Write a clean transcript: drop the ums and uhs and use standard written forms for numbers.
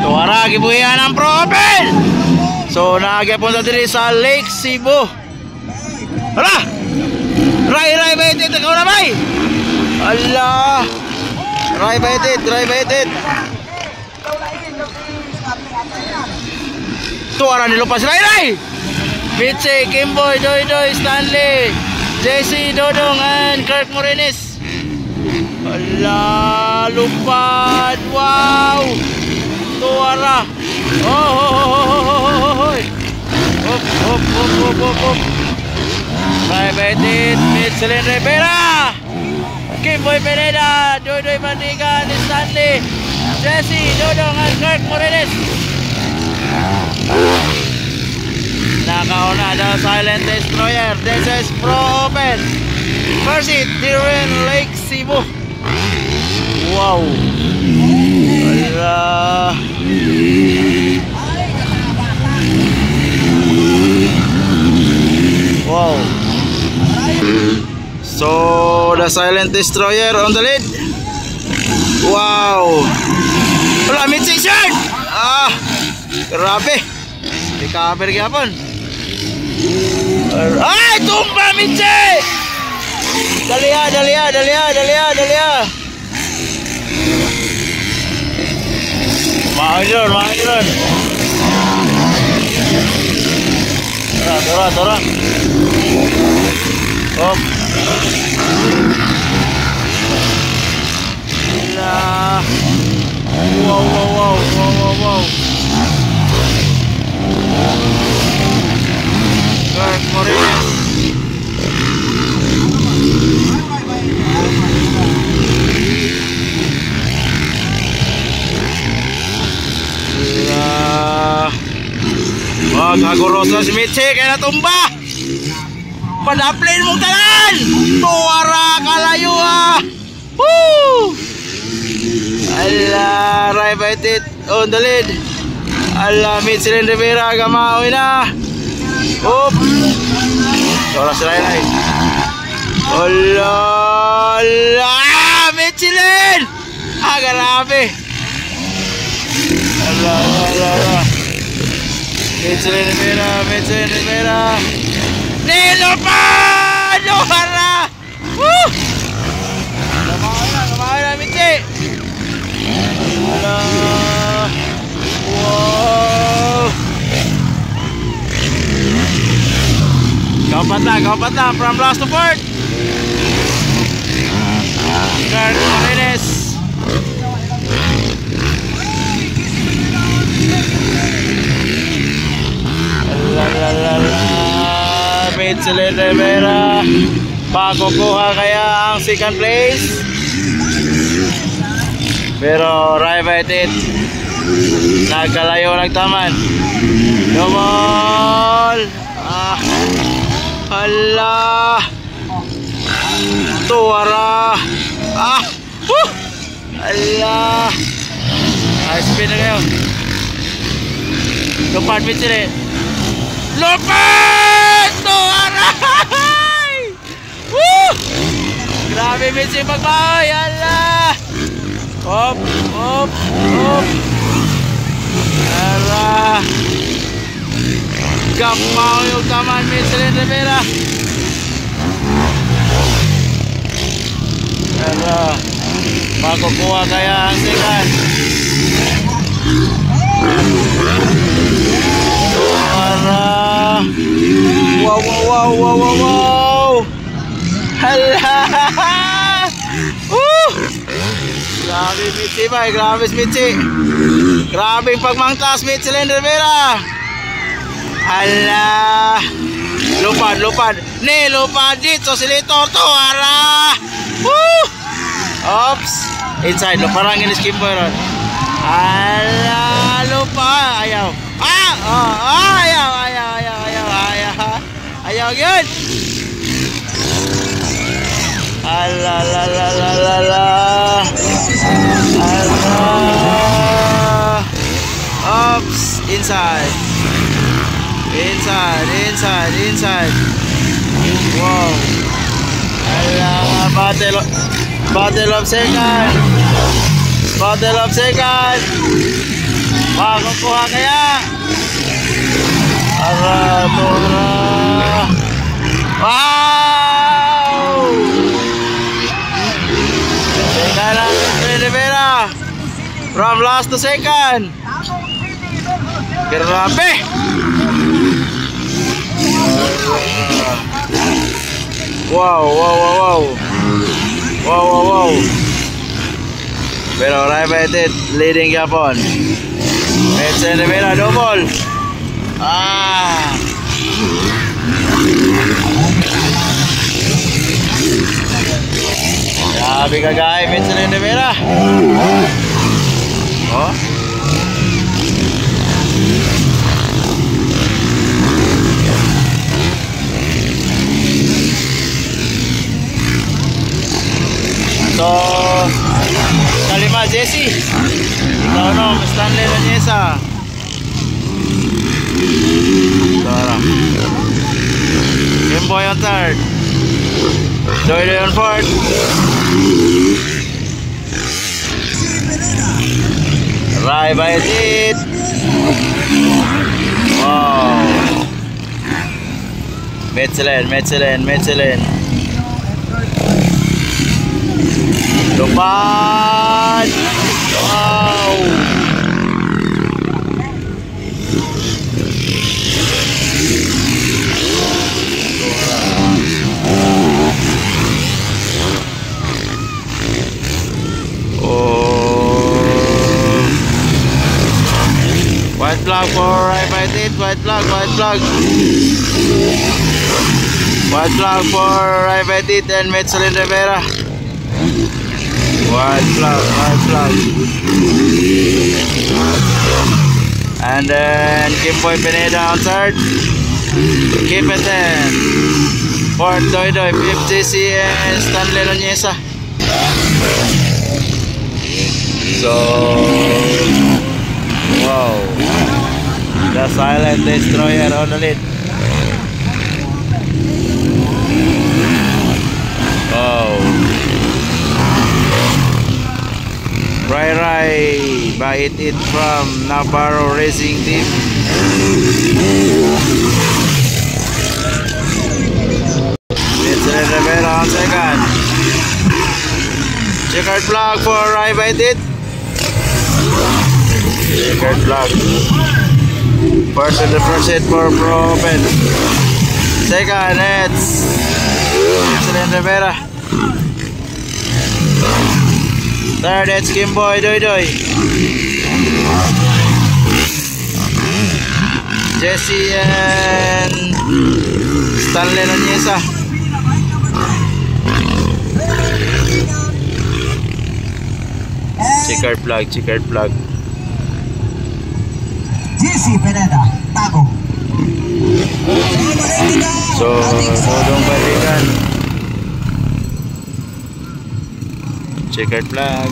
Tuwara, gibuhian ang propel. So, nagyapon sa diri sa Lake Cebu. Hala! Ray, baitit. Ikaw na, bay! Ala! Ray, baitit. Tuwara, nilupas. Ray! Mitzi, Kimboy, Doy, Stanley, JC, Dodong, and Kirk Morines. Ala, lupad. Wow! Tuwara. Oh. Hop. Private Michelin Rivera, Kimboy Pineda, Doy Bandigan, Stanley, Jesse, Dodong, and Kirk Morines. Nakauna the Silent Destroyer. This is Pro Open. First hit here in Lake Cebu. Wow. Ala. Wow. So the Silent Destroyer on the lead. Wow. Wala mid-shirt. Grabe. Recover gyapon. Ay, tumba Mitzi! Dalia. Mahal. Tara. Hop. Lah. Wow. Kirk Morines. Gaguros na si Mitzi kaya natumba. Padaplin mong talan. Tuwara kalayo Woo! Ala, Ray Baitit on the lead. Ala, Michelin Rivera gamaoy na. Hop. Tora si Ray. Ala, Michelin. Grabe. Ala. Michelin Rivera. Nilupan! Luhara! Woo! Kamay na, Mitzi! Wow! Kaupat na from last to fourth. Kirk Morines. Michelin Rivera pakukuha kaya ang second place, pero Ray Baitit nagkalayo nagtaman. Dumol. Hala, tuwara. Hala, high speed na kayo. Lupad Michelin. Lupad! Tuwaray! Woo! Grabe Mitzi magbahoy. Ala! Hop. Ala! Gamaw yung taman Michelin Rivera. Ala! Makukuha kaya ang sikan. Wow. Hala. Grabe Mitzi ba? Grabe Mitzi. Grabe pagmangtas Michelin Rivera. Hala. Lupad. Lupad dito si Litor Tuwara. Oops. Inside. Luparangin is Kimboy ron. Hala. Lupa. Ayaw. Ayaw yun. Ala. Oops. Inside. Wow. Ala. Battle of second. Makukuha kaya? Aratora. Wow! Teka lang, Rivera. From last to second. Grabe! Wow, wow, wow, wow. Wow, wow, wow. Pero Riveted leading Japon. Medsen Rivera double. Ah. Grabe ka guys, Medsen Rivera. Oh. So, kalima Jesse. Ikaw no, Stanley Ranyesa. Tara. Kimboy on third. Doyle on fourth. Rai Bayadit. Wow. Metselen. Lupan! Wow! Oh! White flag for Riveted, white flag. White flag for Riveted and Medsen Rivera. White flag. And then Kimboy Pineda on third. Keep it then. Fourth Doy, fifth JC and Stanley Ronyesa. So, wow. The Silent Destroyer on the lead. Oh. Rai by it from Navarro Racing Team. Medsen Rivera on second. Checkered flag for Rai by it. Checkered flag. First in the first hit for Pro Open. Second it's Medsen Rivera. Third, it's Kimboy Doy. Jesse and Stanley Ranyesa. Checkered flag. Jesse Pineda, Tago. So, Sodong balikan. Checkered flag.